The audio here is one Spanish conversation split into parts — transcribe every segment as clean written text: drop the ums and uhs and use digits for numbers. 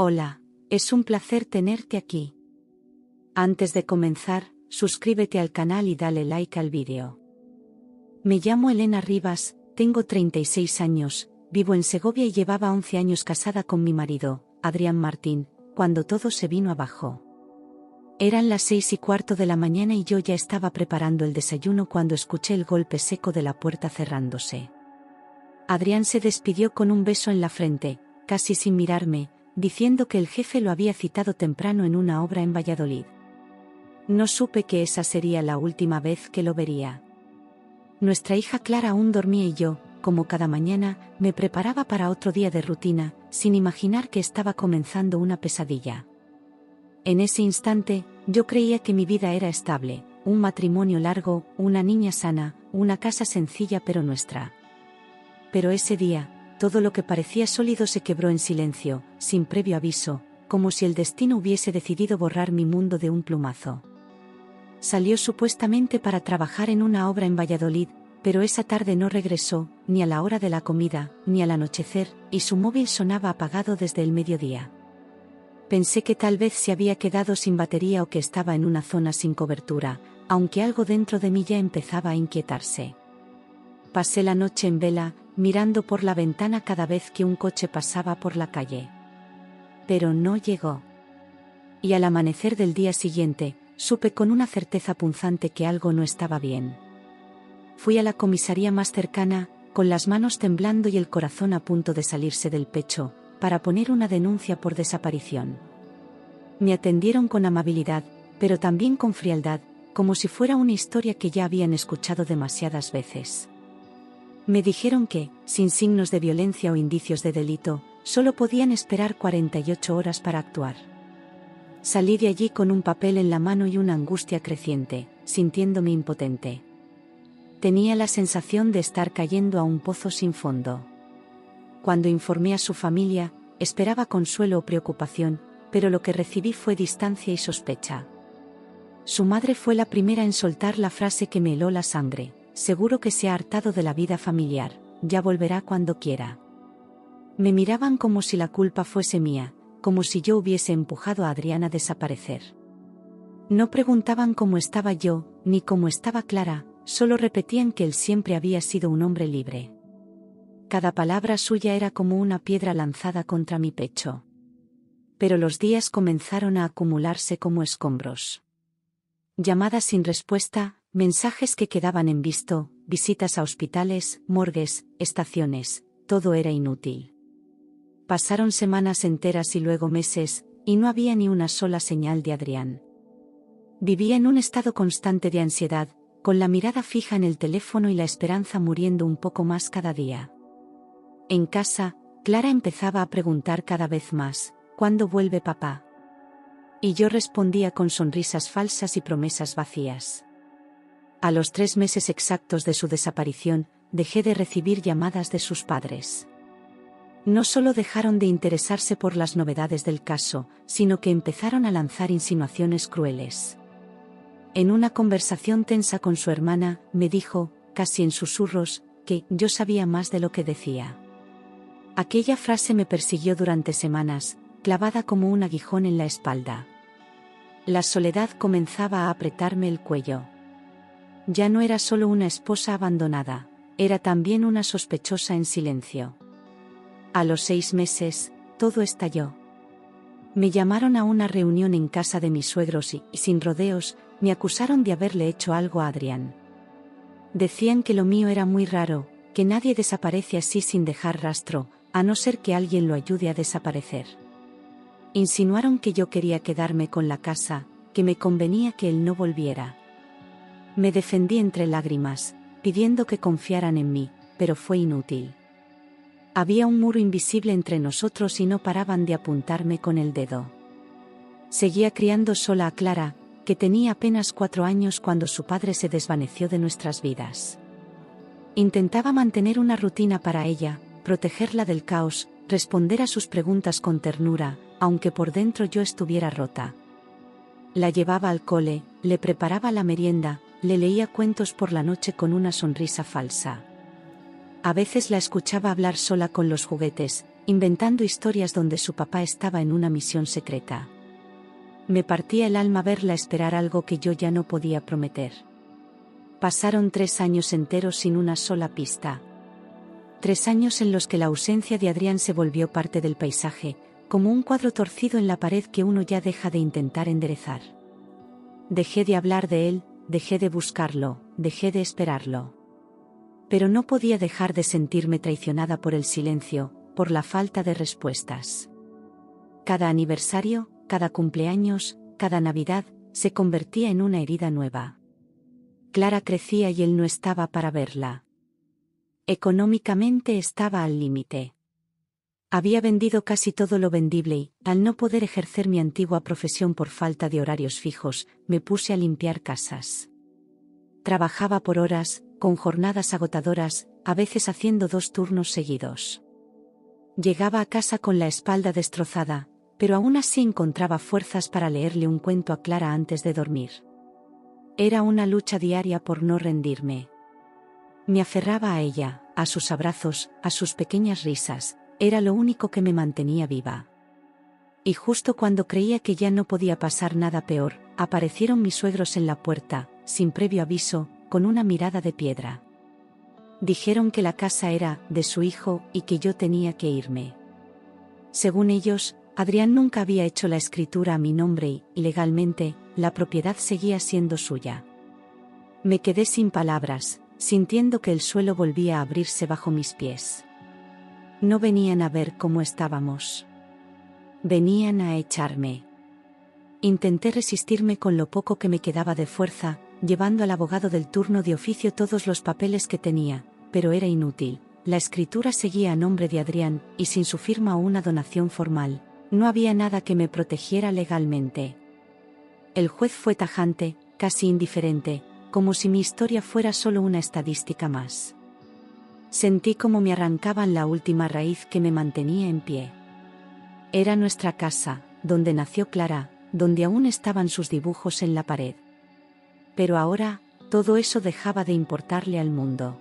Hola, es un placer tenerte aquí. Antes de comenzar, suscríbete al canal y dale like al vídeo. Me llamo Elena Rivas, tengo 36 años, vivo en Segovia y llevaba 11 años casada con mi marido, Adrián Martín, cuando todo se vino abajo. Eran las 6:15 de la mañana y yo ya estaba preparando el desayuno cuando escuché el golpe seco de la puerta cerrándose. Adrián se despidió con un beso en la frente, casi sin mirarme, diciendo que el jefe lo había citado temprano en una obra en Valladolid. No supe que esa sería la última vez que lo vería. Nuestra hija Clara aún dormía y yo, como cada mañana, me preparaba para otro día de rutina, sin imaginar que estaba comenzando una pesadilla. En ese instante, yo creía que mi vida era estable, un matrimonio largo, una niña sana, una casa sencilla pero nuestra. Pero ese día, todo lo que parecía sólido se quebró en silencio, sin previo aviso, como si el destino hubiese decidido borrar mi mundo de un plumazo. Salió supuestamente para trabajar en una obra en Valladolid, pero esa tarde no regresó, ni a la hora de la comida, ni al anochecer, y su móvil sonaba apagado desde el mediodía. Pensé que tal vez se había quedado sin batería o que estaba en una zona sin cobertura, aunque algo dentro de mí ya empezaba a inquietarse. Pasé la noche en vela, mirando por la ventana cada vez que un coche pasaba por la calle. Pero no llegó. Y al amanecer del día siguiente, supe con una certeza punzante que algo no estaba bien. Fui a la comisaría más cercana, con las manos temblando y el corazón a punto de salirse del pecho, para poner una denuncia por desaparición. Me atendieron con amabilidad, pero también con frialdad, como si fuera una historia que ya habían escuchado demasiadas veces. Me dijeron que, sin signos de violencia o indicios de delito, solo podían esperar 48 horas para actuar. Salí de allí con un papel en la mano y una angustia creciente, sintiéndome impotente. Tenía la sensación de estar cayendo a un pozo sin fondo. Cuando informé a su familia, esperaba consuelo o preocupación, pero lo que recibí fue distancia y sospecha. Su madre fue la primera en soltar la frase que me heló la sangre: seguro que se ha hartado de la vida familiar, ya volverá cuando quiera. Me miraban como si la culpa fuese mía, como si yo hubiese empujado a Adrián a desaparecer. No preguntaban cómo estaba yo, ni cómo estaba Clara, solo repetían que él siempre había sido un hombre libre. Cada palabra suya era como una piedra lanzada contra mi pecho. Pero los días comenzaron a acumularse como escombros. Llamadas sin respuesta, mensajes que quedaban en visto, visitas a hospitales, morgues, estaciones, todo era inútil. Pasaron semanas enteras y luego meses, y no había ni una sola señal de Adrián. Vivía en un estado constante de ansiedad, con la mirada fija en el teléfono y la esperanza muriendo un poco más cada día. En casa, Clara empezaba a preguntar cada vez más: ¿cuándo vuelve papá? Y yo respondía con sonrisas falsas y promesas vacías. A los 3 meses exactos de su desaparición, dejé de recibir llamadas de sus padres. No solo dejaron de interesarse por las novedades del caso, sino que empezaron a lanzar insinuaciones crueles. En una conversación tensa con su hermana, me dijo, casi en susurros, que yo sabía más de lo que decía. Aquella frase me persiguió durante semanas, clavada como un aguijón en la espalda. La soledad comenzaba a apretarme el cuello. Ya no era solo una esposa abandonada, era también una sospechosa en silencio. A los 6 meses, todo estalló. Me llamaron a una reunión en casa de mis suegros y, sin rodeos, me acusaron de haberle hecho algo a Adrián. Decían que lo mío era muy raro, que nadie desaparece así sin dejar rastro, a no ser que alguien lo ayude a desaparecer. Insinuaron que yo quería quedarme con la casa, que me convenía que él no volviera. Me defendí entre lágrimas, pidiendo que confiaran en mí, pero fue inútil. Había un muro invisible entre nosotros y no paraban de apuntarme con el dedo. Seguía criando sola a Clara, que tenía apenas 4 años cuando su padre se desvaneció de nuestras vidas. Intentaba mantener una rutina para ella, protegerla del caos, responder a sus preguntas con ternura, aunque por dentro yo estuviera rota. La llevaba al cole, le preparaba la merienda, le leía cuentos por la noche con una sonrisa falsa. A veces la escuchaba hablar sola con los juguetes, inventando historias donde su papá estaba en una misión secreta. Me partía el alma verla esperar algo que yo ya no podía prometer. Pasaron 3 años enteros sin una sola pista. 3 años en los que la ausencia de Adrián se volvió parte del paisaje, como un cuadro torcido en la pared que uno ya deja de intentar enderezar. Dejé de hablar de él, dejé de buscarlo, dejé de esperarlo. Pero no podía dejar de sentirme traicionada por el silencio, por la falta de respuestas. Cada aniversario, cada cumpleaños, cada Navidad, se convertía en una herida nueva. Clara crecía y él no estaba para verla. Económicamente estaba al límite. Había vendido casi todo lo vendible y, al no poder ejercer mi antigua profesión por falta de horarios fijos, me puse a limpiar casas. Trabajaba por horas, con jornadas agotadoras, a veces haciendo 2 turnos seguidos. Llegaba a casa con la espalda destrozada, pero aún así encontraba fuerzas para leerle un cuento a Clara antes de dormir. Era una lucha diaria por no rendirme. Me aferraba a ella, a sus abrazos, a sus pequeñas risas. Era lo único que me mantenía viva. Y justo cuando creía que ya no podía pasar nada peor, aparecieron mis suegros en la puerta, sin previo aviso, con una mirada de piedra. Dijeron que la casa era de su hijo y que yo tenía que irme. Según ellos, Adrián nunca había hecho la escritura a mi nombre y, legalmente, la propiedad seguía siendo suya. Me quedé sin palabras, sintiendo que el suelo volvía a abrirse bajo mis pies. No venían a ver cómo estábamos. Venían a echarme. Intenté resistirme con lo poco que me quedaba de fuerza, llevando al abogado del turno de oficio todos los papeles que tenía, pero era inútil. La escritura seguía a nombre de Adrián, y sin su firma o una donación formal, no había nada que me protegiera legalmente. El juez fue tajante, casi indiferente, como si mi historia fuera solo una estadística más. Sentí como me arrancaban la última raíz que me mantenía en pie. Era nuestra casa, donde nació Clara, donde aún estaban sus dibujos en la pared. Pero ahora, todo eso dejaba de importarle al mundo.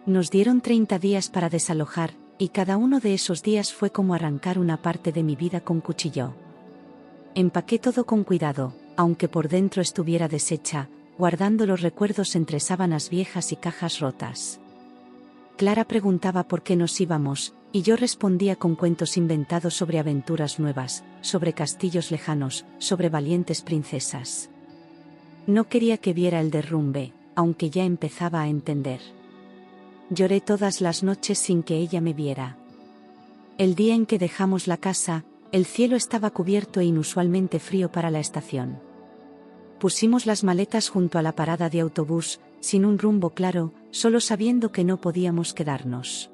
Nos dieron 30 días para desalojar, y cada uno de esos días fue como arrancar una parte de mi vida con cuchillo. Empaqué todo con cuidado, aunque por dentro estuviera deshecha, guardando los recuerdos entre sábanas viejas y cajas rotas. Clara preguntaba por qué nos íbamos, y yo respondía con cuentos inventados sobre aventuras nuevas, sobre castillos lejanos, sobre valientes princesas. No quería que viera el derrumbe, aunque ya empezaba a entender. Lloré todas las noches sin que ella me viera. El día en que dejamos la casa, el cielo estaba cubierto e inusualmente frío para la estación. Pusimos las maletas junto a la parada de autobús, sin un rumbo claro, solo sabiendo que no podíamos quedarnos.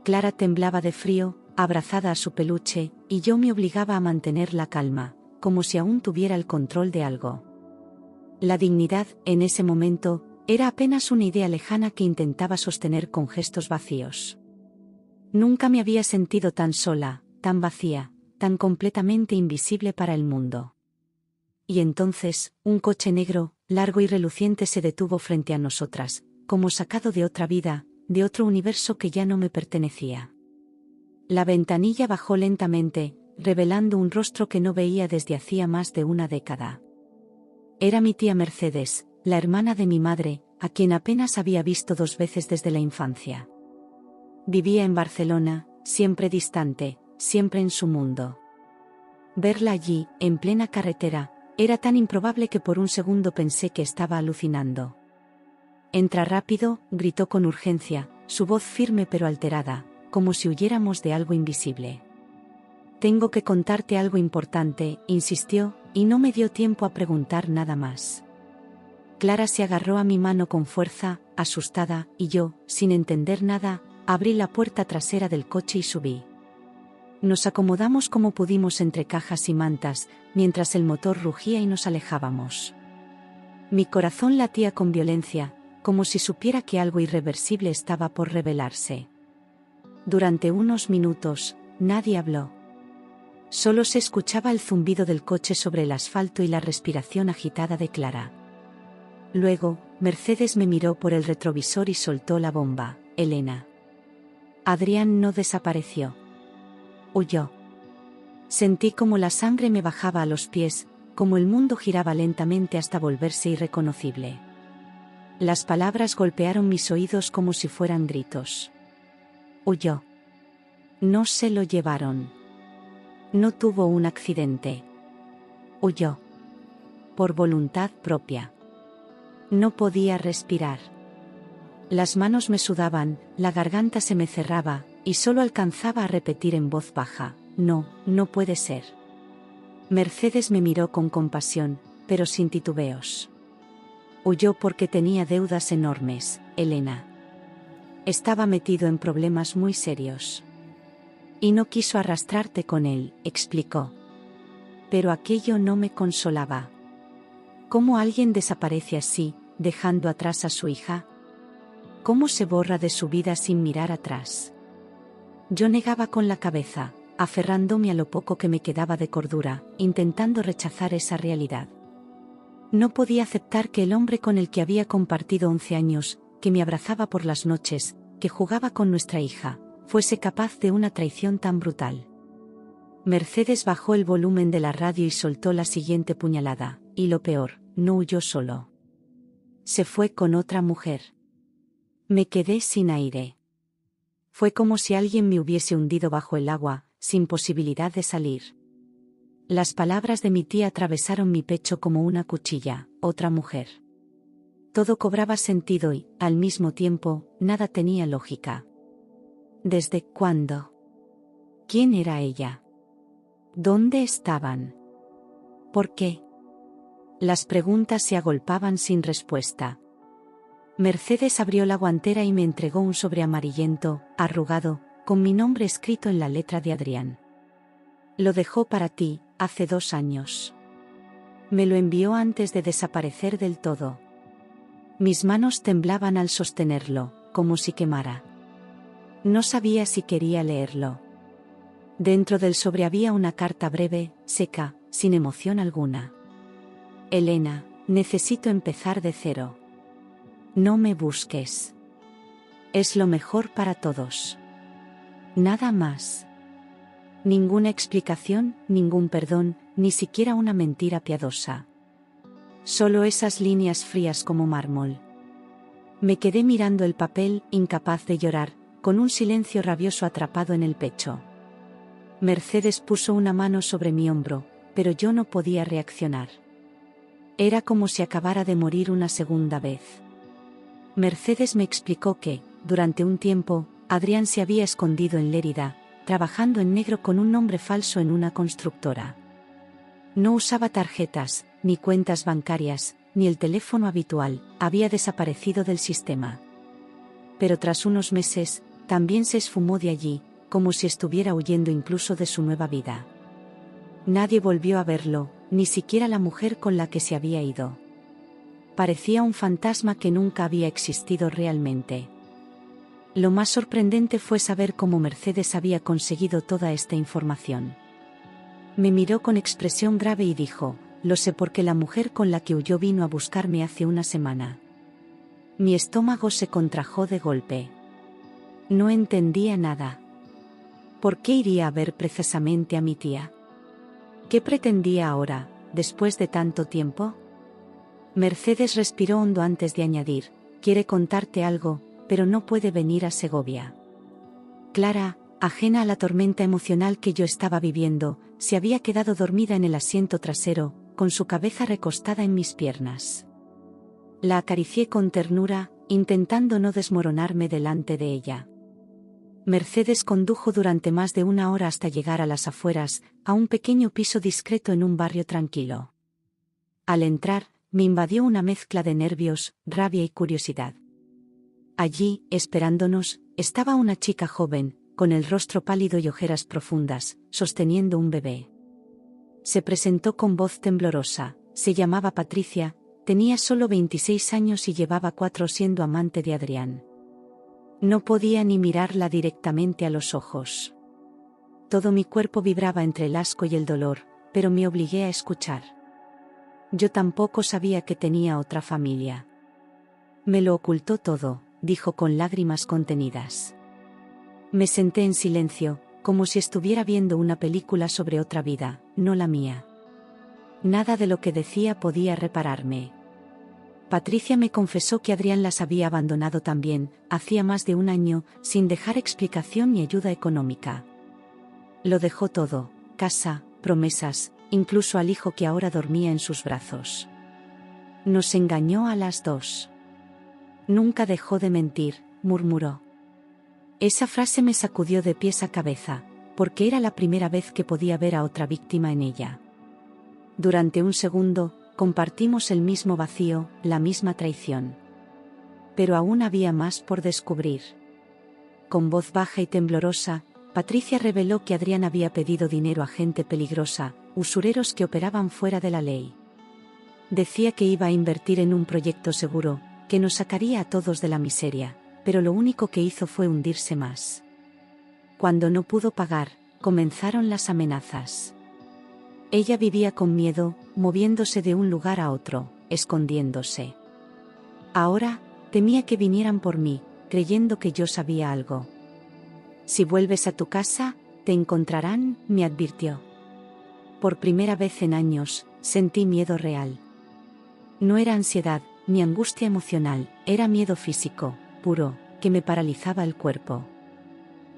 Clara temblaba de frío, abrazada a su peluche, y yo me obligaba a mantener la calma, como si aún tuviera el control de algo. La dignidad, en ese momento, era apenas una idea lejana que intentaba sostener con gestos vacíos. Nunca me había sentido tan sola, tan vacía, tan completamente invisible para el mundo. Y entonces, un coche negro, largo y reluciente se detuvo frente a nosotras, como sacado de otra vida, de otro universo que ya no me pertenecía. La ventanilla bajó lentamente, revelando un rostro que no veía desde hacía más de una década. Era mi tía Mercedes, la hermana de mi madre, a quien apenas había visto 2 veces desde la infancia. Vivía en Barcelona, siempre distante, siempre en su mundo. Verla allí, en plena carretera, era tan improbable que por un segundo pensé que estaba alucinando. «Entra rápido», gritó con urgencia, su voz firme pero alterada, como si huyéramos de algo invisible. «Tengo que contarte algo importante», insistió, y no me dio tiempo a preguntar nada más. Clara se agarró a mi mano con fuerza, asustada, y yo, sin entender nada, abrí la puerta trasera del coche y subí. Nos acomodamos como pudimos entre cajas y mantas, mientras el motor rugía y nos alejábamos. Mi corazón latía con violencia, como si supiera que algo irreversible estaba por revelarse. Durante unos minutos, nadie habló. Solo se escuchaba el zumbido del coche sobre el asfalto y la respiración agitada de Clara. Luego, Mercedes me miró por el retrovisor y soltó la bomba. «Elena». Adrián no desapareció. Huyó. Sentí como la sangre me bajaba a los pies, como el mundo giraba lentamente hasta volverse irreconocible. Las palabras golpearon mis oídos como si fueran gritos. Huyó. No se lo llevaron. No tuvo un accidente. Huyó. Por voluntad propia. No podía respirar. Las manos me sudaban, la garganta se me cerraba, y solo alcanzaba a repetir en voz baja: no, no puede ser. Mercedes me miró con compasión, pero sin titubeos. Huyó porque tenía deudas enormes, Elena. Estaba metido en problemas muy serios. Y no quiso arrastrarte con él, explicó. Pero aquello no me consolaba. ¿Cómo alguien desaparece así, dejando atrás a su hija? ¿Cómo se borra de su vida sin mirar atrás? Yo negaba con la cabeza, aferrándome a lo poco que me quedaba de cordura, intentando rechazar esa realidad. No podía aceptar que el hombre con el que había compartido 11 años, que me abrazaba por las noches, que jugaba con nuestra hija, fuese capaz de una traición tan brutal. Mercedes bajó el volumen de la radio y soltó la siguiente puñalada, y lo peor, no huyó solo. Se fue con otra mujer. Me quedé sin aire. Fue como si alguien me hubiese hundido bajo el agua, sin posibilidad de salir. Las palabras de mi tía atravesaron mi pecho como una cuchilla: otra mujer. Todo cobraba sentido y, al mismo tiempo, nada tenía lógica. ¿Desde cuándo? ¿Quién era ella? ¿Dónde estaban? ¿Por qué? Las preguntas se agolpaban sin respuesta. Mercedes abrió la guantera y me entregó un sobre amarillento, arrugado, con mi nombre escrito en la letra de Adrián. Lo dejó para ti, hace 2 años. Me lo envió antes de desaparecer del todo. Mis manos temblaban al sostenerlo, como si quemara. No sabía si quería leerlo. Dentro del sobre había una carta breve, seca, sin emoción alguna. Elena, necesito empezar de cero. No me busques. Es lo mejor para todos. Nada más. Ninguna explicación, ningún perdón, ni siquiera una mentira piadosa. Solo esas líneas frías como mármol. Me quedé mirando el papel, incapaz de llorar, con un silencio rabioso atrapado en el pecho. Mercedes puso una mano sobre mi hombro, pero yo no podía reaccionar. Era como si acabara de morir una segunda vez. Mercedes me explicó que, durante un tiempo, Adrián se había escondido en Lérida, trabajando en negro con un nombre falso en una constructora. No usaba tarjetas, ni cuentas bancarias, ni el teléfono habitual, había desaparecido del sistema. Pero tras unos meses, también se esfumó de allí, como si estuviera huyendo incluso de su nueva vida. Nadie volvió a verlo, ni siquiera la mujer con la que se había ido. Parecía un fantasma que nunca había existido realmente. Lo más sorprendente fue saber cómo Mercedes había conseguido toda esta información. Me miró con expresión grave y dijo: lo sé porque la mujer con la que huyó vino a buscarme hace una semana. Mi estómago se contrajo de golpe. No entendía nada. ¿Por qué iría a ver precisamente a mi tía? ¿Qué pretendía ahora, después de tanto tiempo? Mercedes respiró hondo antes de añadir: quiere contarte algo, pero no puede venir a Segovia. Clara, ajena a la tormenta emocional que yo estaba viviendo, se había quedado dormida en el asiento trasero, con su cabeza recostada en mis piernas. La acaricié con ternura, intentando no desmoronarme delante de ella. Mercedes condujo durante más de 1 hora hasta llegar a las afueras, a un pequeño piso discreto en un barrio tranquilo. Al entrar, me invadió una mezcla de nervios, rabia y curiosidad. Allí, esperándonos, estaba una chica joven, con el rostro pálido y ojeras profundas, sosteniendo un bebé. Se presentó con voz temblorosa, se llamaba Patricia, tenía solo 26 años y llevaba 4 siendo amante de Adrián. No podía ni mirarla directamente a los ojos. Todo mi cuerpo vibraba entre el asco y el dolor, pero me obligué a escuchar. Yo tampoco sabía que tenía otra familia. Me lo ocultó todo, dijo con lágrimas contenidas. Me senté en silencio, como si estuviera viendo una película sobre otra vida, no la mía. Nada de lo que decía podía repararme. Patricia me confesó que Adrián las había abandonado también, hacía más de un año, sin dejar explicación ni ayuda económica. Lo dejó todo, casa, promesas, incluso al hijo que ahora dormía en sus brazos. Nos engañó a las dos. Nunca dejó de mentir, murmuró. Esa frase me sacudió de pies a cabeza, porque era la primera vez que podía ver a otra víctima en ella. Durante un segundo, compartimos el mismo vacío, la misma traición. Pero aún había más por descubrir. Con voz baja y temblorosa, Patricia reveló que Adrián había pedido dinero a gente peligrosa, usureros que operaban fuera de la ley. Decía que iba a invertir en un proyecto seguro, que nos sacaría a todos de la miseria, pero lo único que hizo fue hundirse más. Cuando no pudo pagar, comenzaron las amenazas. Ella vivía con miedo, moviéndose de un lugar a otro, escondiéndose. Ahora, temía que vinieran por mí, creyendo que yo sabía algo. Si vuelves a tu casa, te encontrarán, me advirtió. Por primera vez en años, sentí miedo real. No era ansiedad, ni angustia emocional, era miedo físico, puro, que me paralizaba el cuerpo.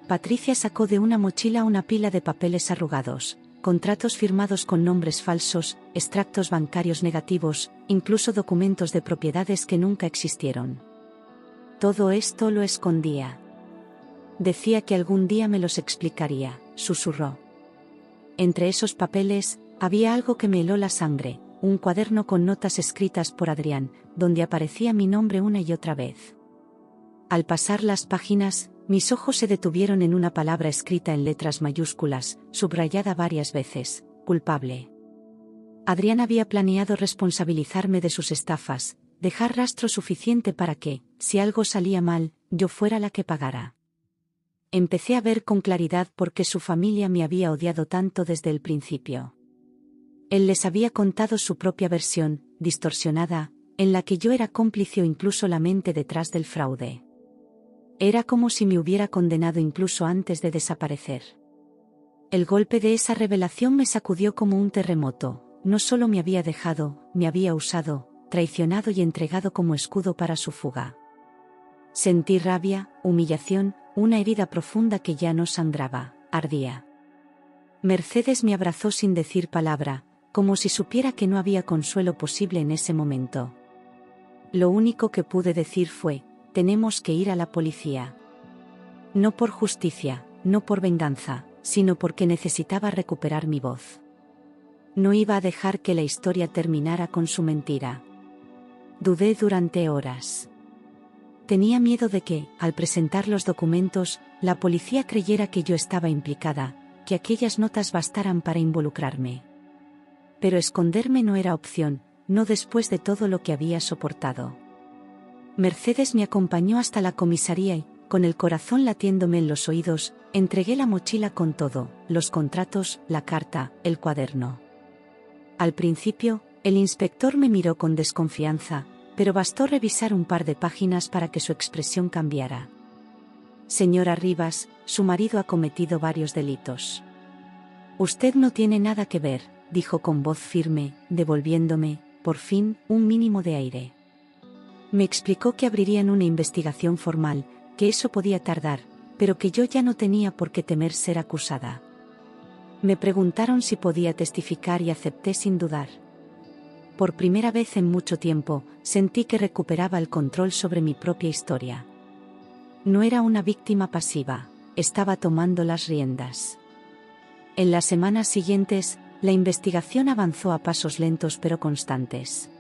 Patricia sacó de una mochila una pila de papeles arrugados, contratos firmados con nombres falsos, extractos bancarios negativos, incluso documentos de propiedades que nunca existieron. Todo esto lo escondía. Decía que algún día me los explicaría, susurró. Entre esos papeles, había algo que me heló la sangre, un cuaderno con notas escritas por Adrián, donde aparecía mi nombre una y otra vez. Al pasar las páginas, mis ojos se detuvieron en una palabra escrita en letras mayúsculas, subrayada varias veces: culpable. Adrián había planeado responsabilizarme de sus estafas, dejar rastro suficiente para que, si algo salía mal, yo fuera la que pagara. Empecé a ver con claridad por qué su familia me había odiado tanto desde el principio. Él les había contado su propia versión, distorsionada, en la que yo era cómplice o incluso la mente detrás del fraude. Era como si me hubiera condenado incluso antes de desaparecer. El golpe de esa revelación me sacudió como un terremoto. No solo me había dejado, me había usado, traicionado y entregado como escudo para su fuga. Sentí rabia, humillación, una herida profunda que ya no sangraba, ardía. Mercedes me abrazó sin decir palabra, como si supiera que no había consuelo posible en ese momento. Lo único que pude decir fue: tenemos que ir a la policía. No por justicia, no por venganza, sino porque necesitaba recuperar mi voz. No iba a dejar que la historia terminara con su mentira. Dudé durante horas. Tenía miedo de que, al presentar los documentos, la policía creyera que yo estaba implicada, que aquellas notas bastaran para involucrarme. Pero esconderme no era opción, no después de todo lo que había soportado. Mercedes me acompañó hasta la comisaría y, con el corazón latiéndome en los oídos, entregué la mochila con todo: los contratos, la carta, el cuaderno. Al principio, el inspector me miró con desconfianza, pero bastó revisar un par de páginas para que su expresión cambiara. Señora Rivas, su marido ha cometido varios delitos. Usted no tiene nada que ver, dijo con voz firme, devolviéndome, por fin, un mínimo de aire. Me explicó que abrirían una investigación formal, que eso podía tardar, pero que yo ya no tenía por qué temer ser acusada. Me preguntaron si podía testificar y acepté sin dudar. Por primera vez en mucho tiempo, sentí que recuperaba el control sobre mi propia historia. No era una víctima pasiva, estaba tomando las riendas. En las semanas siguientes, la investigación avanzó a pasos lentos pero constantes.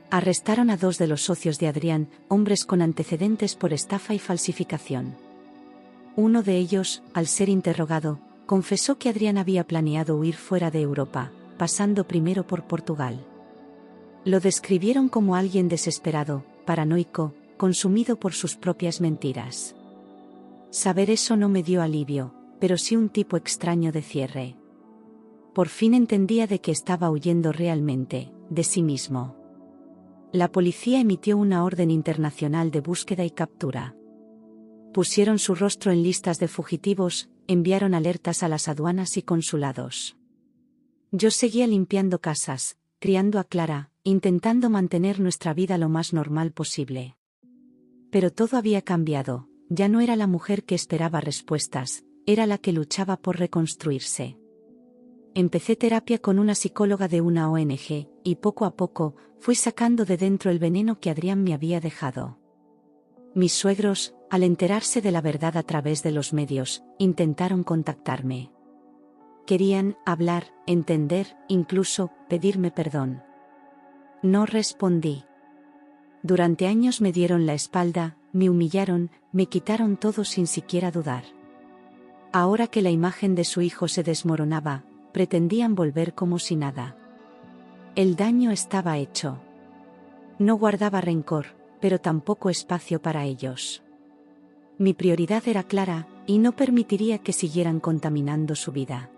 Arrestaron a 2 de los socios de Adrián, hombres con antecedentes por estafa y falsificación. Uno de ellos, al ser interrogado, confesó que Adrián había planeado huir fuera de Europa, pasando primero por Portugal. Lo describieron como alguien desesperado, paranoico, consumido por sus propias mentiras. Saber eso no me dio alivio, pero sí un tipo extraño de cierre. Por fin entendía de qué estaba huyendo realmente, de sí mismo. La policía emitió una orden internacional de búsqueda y captura. Pusieron su rostro en listas de fugitivos, enviaron alertas a las aduanas y consulados. Yo seguía limpiando casas, criando a Clara, intentando mantener nuestra vida lo más normal posible. Pero todo había cambiado, ya no era la mujer que esperaba respuestas, era la que luchaba por reconstruirse. Empecé terapia con una psicóloga de una ONG, y poco a poco, fui sacando de dentro el veneno que Adrián me había dejado. Mis suegros, al enterarse de la verdad a través de los medios, intentaron contactarme. Querían hablar, entender, incluso, pedirme perdón. No respondí. Durante años me dieron la espalda, me humillaron, me quitaron todo sin siquiera dudar. Ahora que la imagen de su hijo se desmoronaba, pretendían volver como si nada. El daño estaba hecho. No guardaba rencor, pero tampoco espacio para ellos. Mi prioridad era Clara, y no permitiría que siguieran contaminando su vida.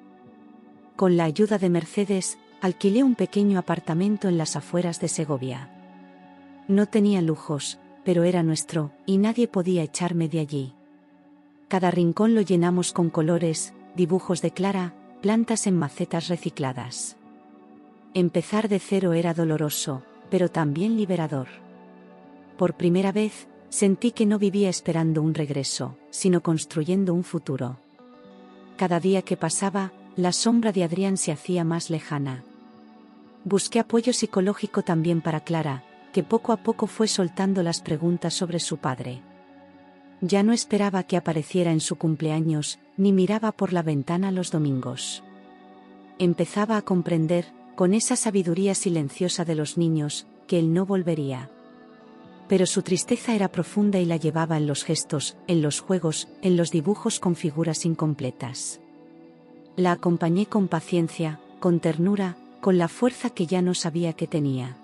Con la ayuda de Mercedes, alquilé un pequeño apartamento en las afueras de Segovia. No tenía lujos, pero era nuestro, y nadie podía echarme de allí. Cada rincón lo llenamos con colores, dibujos de Clara, plantas en macetas recicladas. Empezar de cero era doloroso, pero también liberador. Por primera vez, sentí que no vivía esperando un regreso, sino construyendo un futuro. Cada día que pasaba, la sombra de Adrián se hacía más lejana. Busqué apoyo psicológico también para Clara, que poco a poco fue soltando las preguntas sobre su padre. Ya no esperaba que apareciera en su cumpleaños, ni miraba por la ventana los domingos. Empezaba a comprender, con esa sabiduría silenciosa de los niños, que él no volvería. Pero su tristeza era profunda y la llevaba en los gestos, en los juegos, en los dibujos con figuras incompletas. La acompañé con paciencia, con ternura, con la fuerza que ya no sabía que tenía.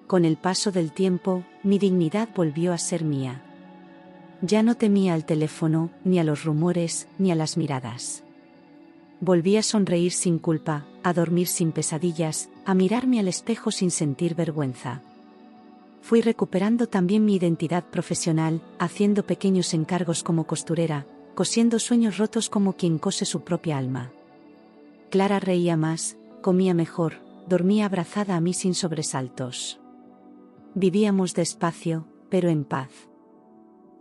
Con el paso del tiempo, mi dignidad volvió a ser mía. Ya no temía al teléfono, ni a los rumores, ni a las miradas. Volví a sonreír sin culpa, a dormir sin pesadillas, a mirarme al espejo sin sentir vergüenza. Fui recuperando también mi identidad profesional, haciendo pequeños encargos como costurera, cosiendo sueños rotos como quien cose su propia alma. Clara reía más, comía mejor, dormía abrazada a mí sin sobresaltos. Vivíamos despacio, pero en paz.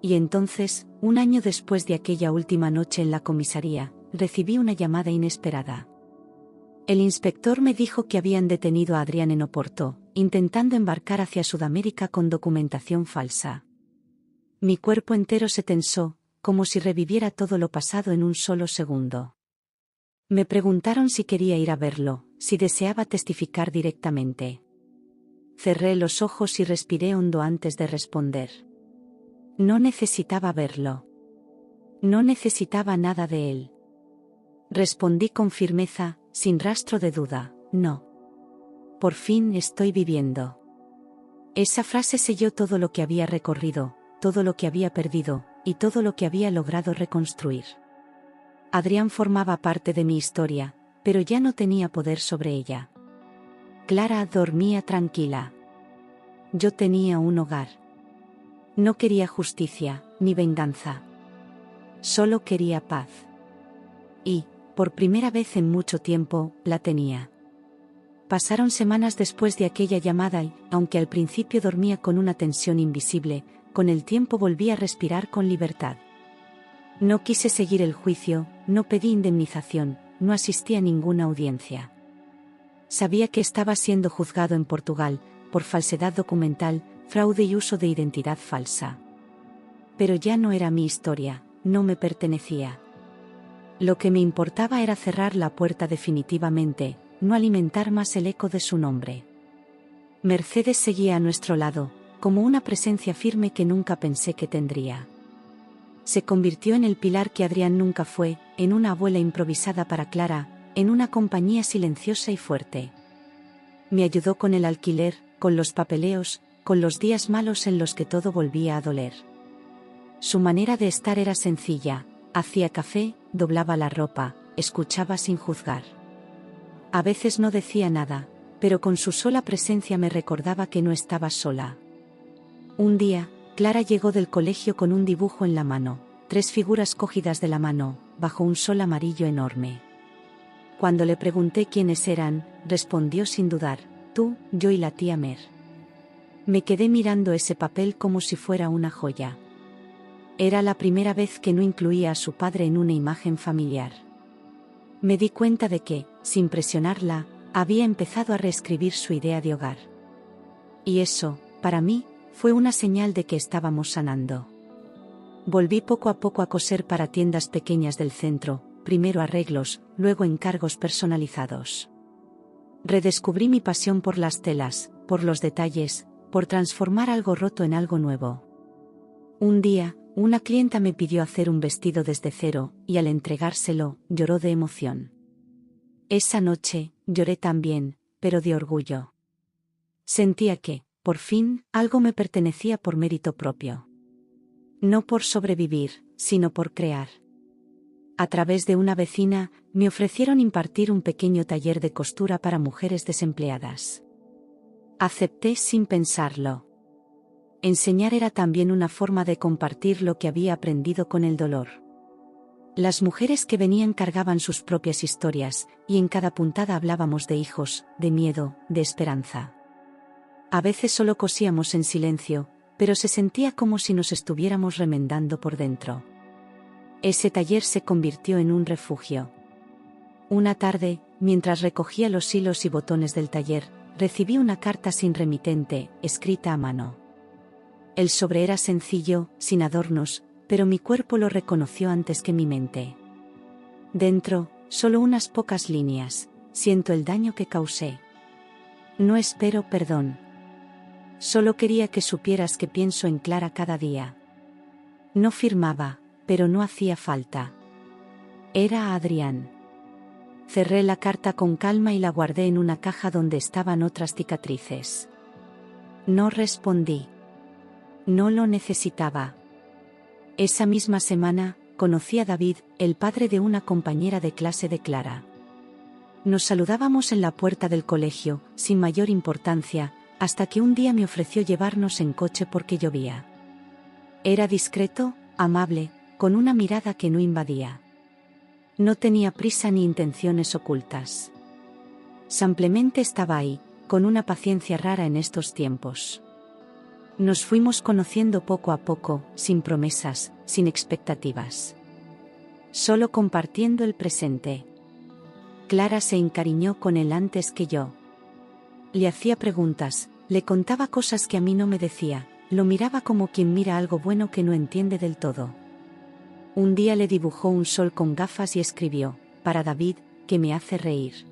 Y entonces, un año después de aquella última noche en la comisaría, recibí una llamada inesperada. El inspector me dijo que habían detenido a Adrián en Oporto, intentando embarcar hacia Sudamérica con documentación falsa. Mi cuerpo entero se tensó, como si reviviera todo lo pasado en un solo segundo. Me preguntaron si quería ir a verlo, si deseaba testificar directamente. Cerré los ojos y respiré hondo antes de responder. No necesitaba verlo. No necesitaba nada de él. Respondí con firmeza, sin rastro de duda, no. Por fin estoy viviendo. Esa frase selló todo lo que había recorrido, todo lo que había perdido, y todo lo que había logrado reconstruir. Adrián formaba parte de mi historia, pero ya no tenía poder sobre ella. Clara dormía tranquila. Yo tenía un hogar. No quería justicia, ni venganza. Solo quería paz. Y, por primera vez en mucho tiempo, la tenía. Pasaron semanas después de aquella llamada y, aunque al principio dormía con una tensión invisible, con el tiempo volví a respirar con libertad. No quise seguir el juicio, no pedí indemnización, no asistí a ninguna audiencia. Sabía que estaba siendo juzgado en Portugal, por falsedad documental, fraude y uso de identidad falsa. Pero ya no era mi historia, no me pertenecía. Lo que me importaba era cerrar la puerta definitivamente, no alimentar más el eco de su nombre. Mercedes seguía a nuestro lado, como una presencia firme que nunca pensé que tendría. Se convirtió en el pilar que Adrián nunca fue, en una abuela improvisada para Clara, en una compañía silenciosa y fuerte. Me ayudó con el alquiler, con los papeleos, con los días malos en los que todo volvía a doler. Su manera de estar era sencilla, hacía café, doblaba la ropa, escuchaba sin juzgar. A veces no decía nada, pero con su sola presencia me recordaba que no estaba sola. Un día, Clara llegó del colegio con un dibujo en la mano, 3 figuras cogidas de la mano, bajo un sol amarillo enorme. Cuando le pregunté quiénes eran, respondió sin dudar: tú, yo y la tía Mer. Me quedé mirando ese papel como si fuera una joya. Era la primera vez que no incluía a su padre en una imagen familiar. Me di cuenta de que, sin presionarla, había empezado a reescribir su idea de hogar. Y eso, para mí, fue una señal de que estábamos sanando. Volví poco a poco a coser para tiendas pequeñas del centro, primero arreglos, luego encargos personalizados. Redescubrí mi pasión por las telas, por los detalles, por transformar algo roto en algo nuevo. Un día, una clienta me pidió hacer un vestido desde cero, y al entregárselo, lloró de emoción. Esa noche, lloré también, pero de orgullo. Sentía que, por fin, algo me pertenecía por mérito propio. No por sobrevivir, sino por crear. A través de una vecina, me ofrecieron impartir un pequeño taller de costura para mujeres desempleadas. Acepté sin pensarlo. Enseñar era también una forma de compartir lo que había aprendido con el dolor. Las mujeres que venían cargaban sus propias historias, y en cada puntada hablábamos de hijos, de miedo, de esperanza. A veces solo cosíamos en silencio, pero se sentía como si nos estuviéramos remendando por dentro. Ese taller se convirtió en un refugio. Una tarde, mientras recogía los hilos y botones del taller, recibí una carta sin remitente, escrita a mano. El sobre era sencillo, sin adornos, pero mi cuerpo lo reconoció antes que mi mente. Dentro, solo unas pocas líneas: siento el daño que causé. No espero perdón. Solo quería que supieras que pienso en Clara cada día. No firmaba, pero no hacía falta. Era Adrián. Cerré la carta con calma y la guardé en una caja donde estaban otras cicatrices. No respondí. No lo necesitaba. Esa misma semana, conocí a David, el padre de una compañera de clase de Clara. Nos saludábamos en la puerta del colegio, sin mayor importancia, hasta que un día me ofreció llevarnos en coche porque llovía. Era discreto, amable, con una mirada que no invadía. No tenía prisa ni intenciones ocultas. Simplemente estaba ahí, con una paciencia rara en estos tiempos. Nos fuimos conociendo poco a poco, sin promesas, sin expectativas. Solo compartiendo el presente. Clara se encariñó con él antes que yo. Le hacía preguntas, le contaba cosas que a mí no me decía, lo miraba como quien mira algo bueno que no entiende del todo. Un día le dibujó un sol con gafas y escribió: para David, que me hace reír.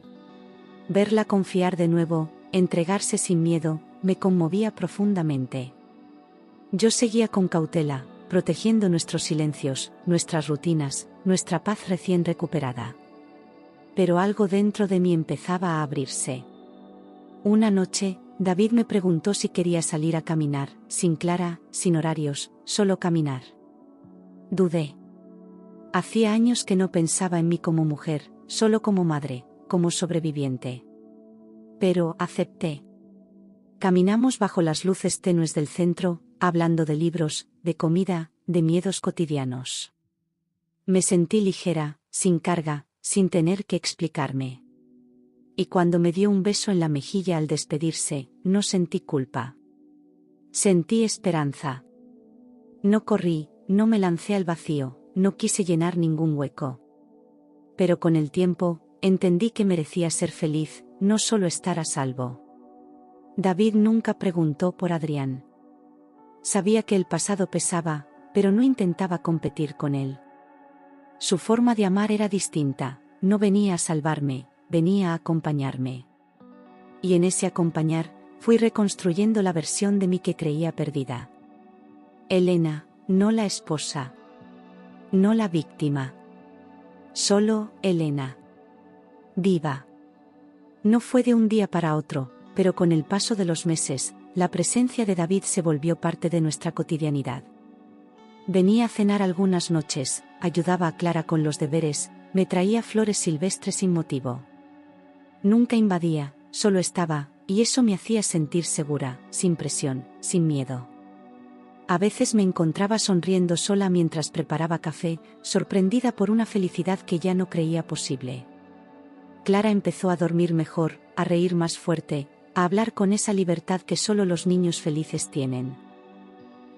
Verla confiar de nuevo, entregarse sin miedo, me conmovía profundamente. Yo seguía con cautela, protegiendo nuestros silencios, nuestras rutinas, nuestra paz recién recuperada. Pero algo dentro de mí empezaba a abrirse. Una noche, David me preguntó si quería salir a caminar, sin Clara, sin horarios, solo caminar. Dudé. Hacía años que no pensaba en mí como mujer, solo como madre, como sobreviviente. Pero acepté. Caminamos bajo las luces tenues del centro, hablando de libros, de comida, de miedos cotidianos. Me sentí ligera, sin carga, sin tener que explicarme. Y cuando me dio un beso en la mejilla al despedirse, no sentí culpa. Sentí esperanza. No corrí, no me lancé al vacío, no quise llenar ningún hueco. Pero con el tiempo, entendí que merecía ser feliz, no solo estar a salvo. David nunca preguntó por Adrián. Sabía que el pasado pesaba, pero no intentaba competir con él. Su forma de amar era distinta, no venía a salvarme, venía a acompañarme. Y en ese acompañar, fui reconstruyendo la versión de mí que creía perdida. Elena, no la esposa. No la víctima. Solo Elena. Viva. No fue de un día para otro, pero con el paso de los meses, la presencia de David se volvió parte de nuestra cotidianidad. Venía a cenar algunas noches, ayudaba a Clara con los deberes, me traía flores silvestres sin motivo. Nunca invadía, solo estaba, y eso me hacía sentir segura, sin presión, sin miedo. A veces me encontraba sonriendo sola mientras preparaba café, sorprendida por una felicidad que ya no creía posible. Clara empezó a dormir mejor, a reír más fuerte, a hablar con esa libertad que solo los niños felices tienen.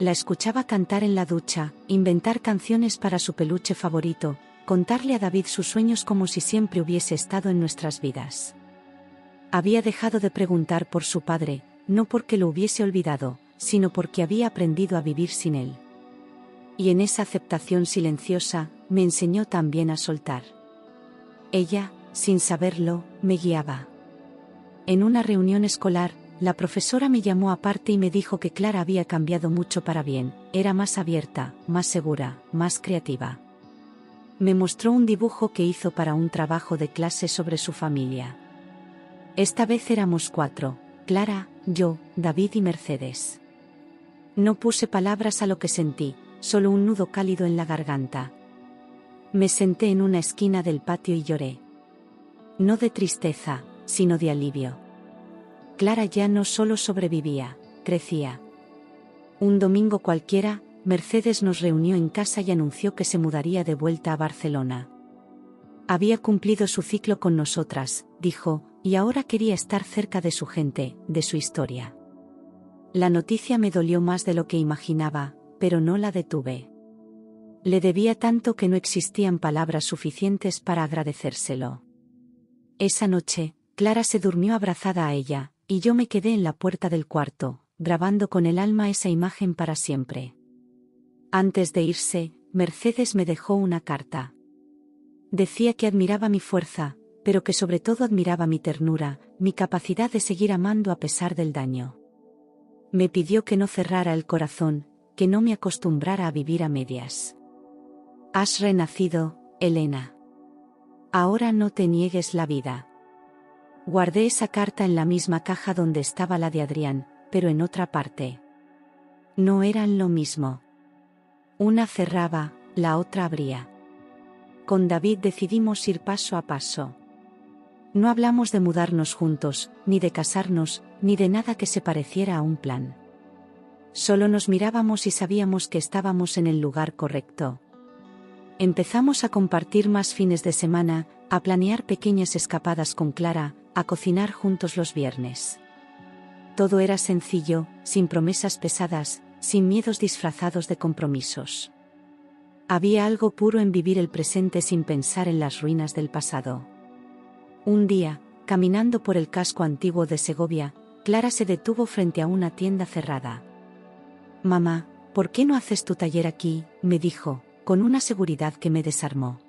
La escuchaba cantar en la ducha, inventar canciones para su peluche favorito, contarle a David sus sueños como si siempre hubiese estado en nuestras vidas. Había dejado de preguntar por su padre, no porque lo hubiese olvidado, sino porque había aprendido a vivir sin él. Y en esa aceptación silenciosa, me enseñó también a soltar. Ella, sin saberlo, me guiaba. En una reunión escolar, la profesora me llamó aparte y me dijo que Clara había cambiado mucho para bien, era más abierta, más segura, más creativa. Me mostró un dibujo que hizo para un trabajo de clase sobre su familia. Esta vez éramos 4, Clara, yo, David y Mercedes. No puse palabras a lo que sentí, solo un nudo cálido en la garganta. Me senté en una esquina del patio y lloré. No de tristeza, sino de alivio. Clara ya no solo sobrevivía, crecía. Un domingo cualquiera, Mercedes nos reunió en casa y anunció que se mudaría de vuelta a Barcelona. Había cumplido su ciclo con nosotras, dijo, y ahora quería estar cerca de su gente, de su historia. La noticia me dolió más de lo que imaginaba, pero no la detuve. Le debía tanto que no existían palabras suficientes para agradecérselo. Esa noche, Clara se durmió abrazada a ella, y yo me quedé en la puerta del cuarto, grabando con el alma esa imagen para siempre. Antes de irse, Mercedes me dejó una carta. Decía que admiraba mi fuerza, pero que sobre todo admiraba mi ternura, mi capacidad de seguir amando a pesar del daño. Me pidió que no cerrara el corazón, que no me acostumbrara a vivir a medias. Has renacido, Elena. Ahora no te niegues la vida. Guardé esa carta en la misma caja donde estaba la de Adrián, pero en otra parte. No eran lo mismo. Una cerraba, la otra abría. Con David decidimos ir paso a paso. No hablamos de mudarnos juntos, ni de casarnos, ni de nada que se pareciera a un plan. Solo nos mirábamos y sabíamos que estábamos en el lugar correcto. Empezamos a compartir más fines de semana, a planear pequeñas escapadas con Clara, a cocinar juntos los viernes. Todo era sencillo, sin promesas pesadas, sin miedos disfrazados de compromisos. Había algo puro en vivir el presente sin pensar en las ruinas del pasado. Un día, caminando por el casco antiguo de Segovia, Clara se detuvo frente a una tienda cerrada. «Mamá, ¿por qué no haces tu taller aquí?», me dijo, con una seguridad que me desarmó.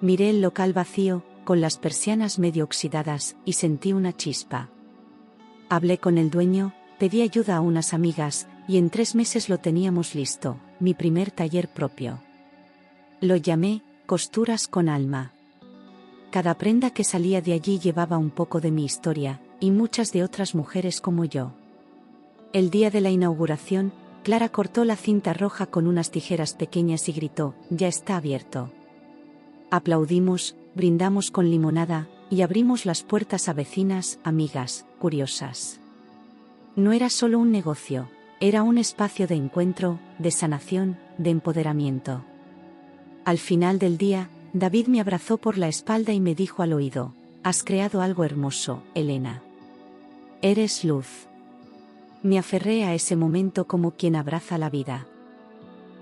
Miré el local vacío, con las persianas medio oxidadas, y sentí una chispa. Hablé con el dueño, pedí ayuda a unas amigas, y en 3 meses lo teníamos listo, mi primer taller propio. Lo llamé Costuras con Alma. Cada prenda que salía de allí llevaba un poco de mi historia, y muchas de otras mujeres como yo. El día de la inauguración, Clara cortó la cinta roja con unas tijeras pequeñas y gritó: «Ya está abierto». Aplaudimos, brindamos con limonada, y abrimos las puertas a vecinas, amigas, curiosas. No era solo un negocio, era un espacio de encuentro, de sanación, de empoderamiento. Al final del día, David me abrazó por la espalda y me dijo al oído: «Has creado algo hermoso, Elena. Eres luz». Me aferré a ese momento como quien abraza la vida.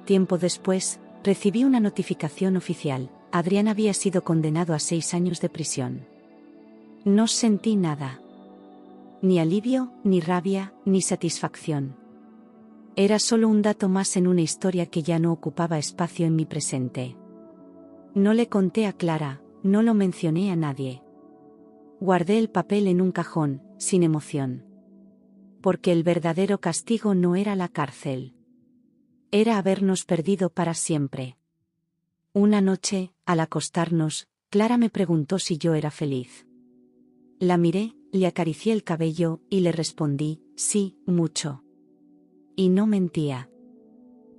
Tiempo después, recibí una notificación oficial: Adrián había sido condenado a 6 años de prisión. No sentí nada. Ni alivio, ni rabia, ni satisfacción. Era solo un dato más en una historia que ya no ocupaba espacio en mi presente. No le conté a Clara, no lo mencioné a nadie. Guardé el papel en un cajón, sin emoción. Porque el verdadero castigo no era la cárcel. Era habernos perdido para siempre. Una noche, al acostarnos, Clara me preguntó si yo era feliz. La miré, le acaricié el cabello, y le respondí: «Sí, mucho». Y no mentía.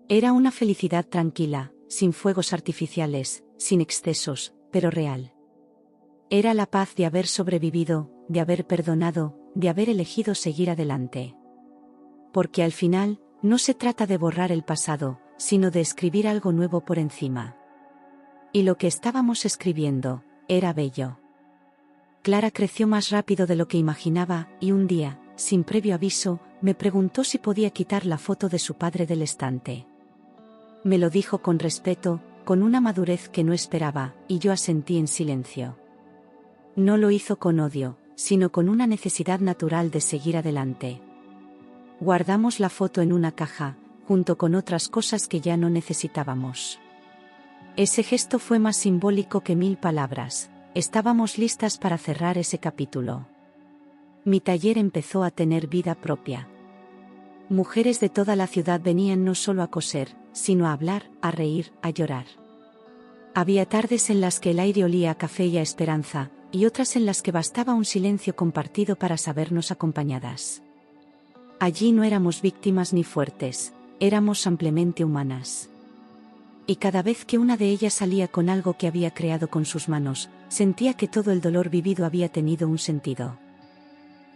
Era una felicidad tranquila, sin fuegos artificiales, sin excesos, pero real. Era la paz de haber sobrevivido, de haber perdonado, de haber elegido seguir adelante. Porque al final, no se trata de borrar el pasado, sino de escribir algo nuevo por encima. Y lo que estábamos escribiendo era bello. Clara creció más rápido de lo que imaginaba, y un día, sin previo aviso, me preguntó si podía quitar la foto de su padre del estante. Me lo dijo con respeto, con una madurez que no esperaba, y yo asentí en silencio. No lo hizo con odio, sino con una necesidad natural de seguir adelante. Guardamos la foto en una caja, junto con otras cosas que ya no necesitábamos. Ese gesto fue más simbólico que 1000 palabras. Estábamos listas para cerrar ese capítulo. Mi taller empezó a tener vida propia. Mujeres de toda la ciudad venían no solo a coser, sino a hablar, a reír, a llorar. Había tardes en las que el aire olía a café y a esperanza, y otras en las que bastaba un silencio compartido para sabernos acompañadas. Allí no éramos víctimas ni fuertes, éramos ampliamente humanas. Y cada vez que una de ellas salía con algo que había creado con sus manos, sentía que todo el dolor vivido había tenido un sentido.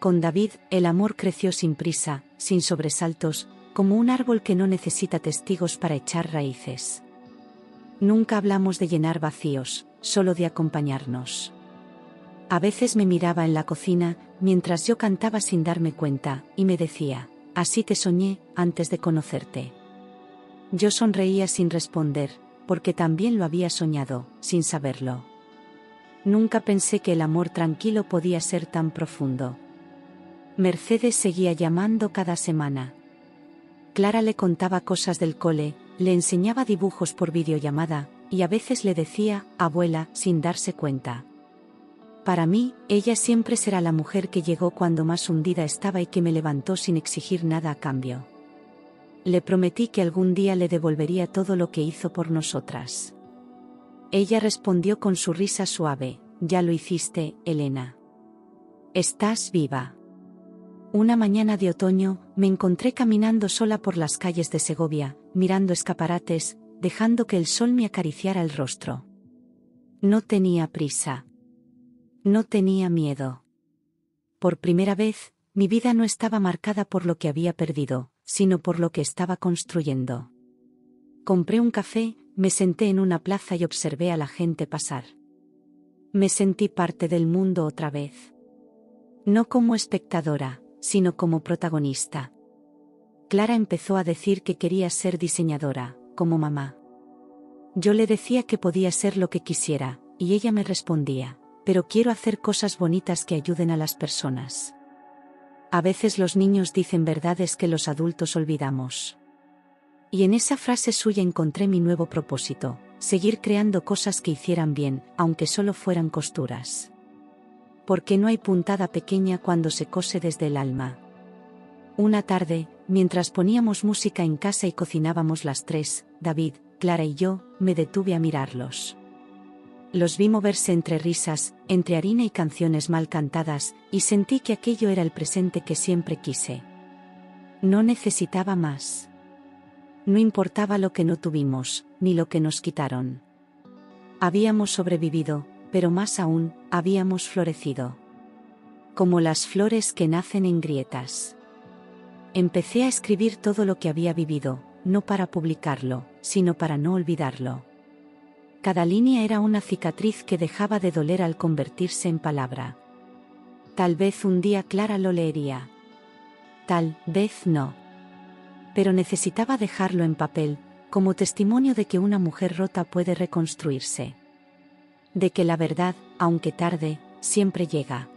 Con David, el amor creció sin prisa, sin sobresaltos, como un árbol que no necesita testigos para echar raíces. Nunca hablamos de llenar vacíos, solo de acompañarnos. A veces me miraba en la cocina, mientras yo cantaba sin darme cuenta, y me decía, así te soñé, antes de conocerte. Yo sonreía sin responder, porque también lo había soñado, sin saberlo. Nunca pensé que el amor tranquilo podía ser tan profundo. Mercedes seguía llamando cada semana. Clara le contaba cosas del cole, le enseñaba dibujos por videollamada, y a veces le decía, abuela, sin darse cuenta. Para mí, ella siempre será la mujer que llegó cuando más hundida estaba y que me levantó sin exigir nada a cambio. Le prometí que algún día le devolvería todo lo que hizo por nosotras. Ella respondió con su risa suave, ya lo hiciste, Elena. Estás viva. Una mañana de otoño, me encontré caminando sola por las calles de Segovia, mirando escaparates, dejando que el sol me acariciara el rostro. No tenía prisa. No tenía miedo. Por primera vez, mi vida no estaba marcada por lo que había perdido, sino por lo que estaba construyendo. Compré un café, me senté en una plaza y observé a la gente pasar. Me sentí parte del mundo otra vez. No como espectadora, sino como protagonista. Clara empezó a decir que quería ser diseñadora, como mamá. Yo le decía que podía ser lo que quisiera, y ella me respondía, pero quiero hacer cosas bonitas que ayuden a las personas. A veces los niños dicen verdades que los adultos olvidamos. Y en esa frase suya encontré mi nuevo propósito, seguir creando cosas que hicieran bien, aunque solo fueran costuras. Porque no hay puntada pequeña cuando se cose desde el alma. Una tarde, mientras poníamos música en casa y cocinábamos las tres, David, Clara y yo, me detuve a mirarlos. Los vi moverse entre risas, entre harina y canciones mal cantadas, y sentí que aquello era el presente que siempre quise. No necesitaba más. No importaba lo que no tuvimos, ni lo que nos quitaron. Habíamos sobrevivido, pero más aún, habíamos florecido. Como las flores que nacen en grietas. Empecé a escribir todo lo que había vivido, no para publicarlo, sino para no olvidarlo. Cada línea era una cicatriz que dejaba de doler al convertirse en palabra. Tal vez un día Clara lo leería. Tal vez no. Pero necesitaba dejarlo en papel, como testimonio de que una mujer rota puede reconstruirse. De que la verdad, aunque tarde, siempre llega.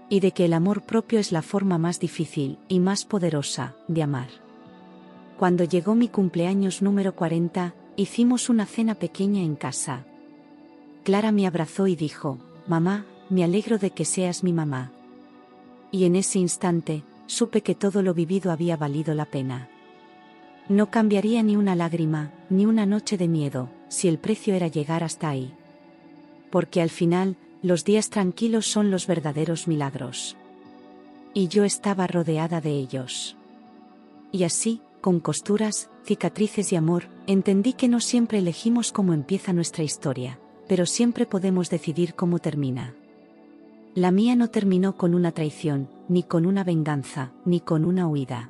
Y de que el amor propio es la forma más difícil y más poderosa de amar. Cuando llegó mi cumpleaños número 40, hicimos una cena pequeña en casa. Clara me abrazó y dijo, mamá, me alegro de que seas mi mamá. Y en ese instante, supe que todo lo vivido había valido la pena. No cambiaría ni una lágrima, ni una noche de miedo, si el precio era llegar hasta ahí. Porque al final, los días tranquilos son los verdaderos milagros. Y yo estaba rodeada de ellos. Y así, con costuras, cicatrices y amor, entendí que no siempre elegimos cómo empieza nuestra historia, pero siempre podemos decidir cómo termina. La mía no terminó con una traición, ni con una venganza, ni con una huida.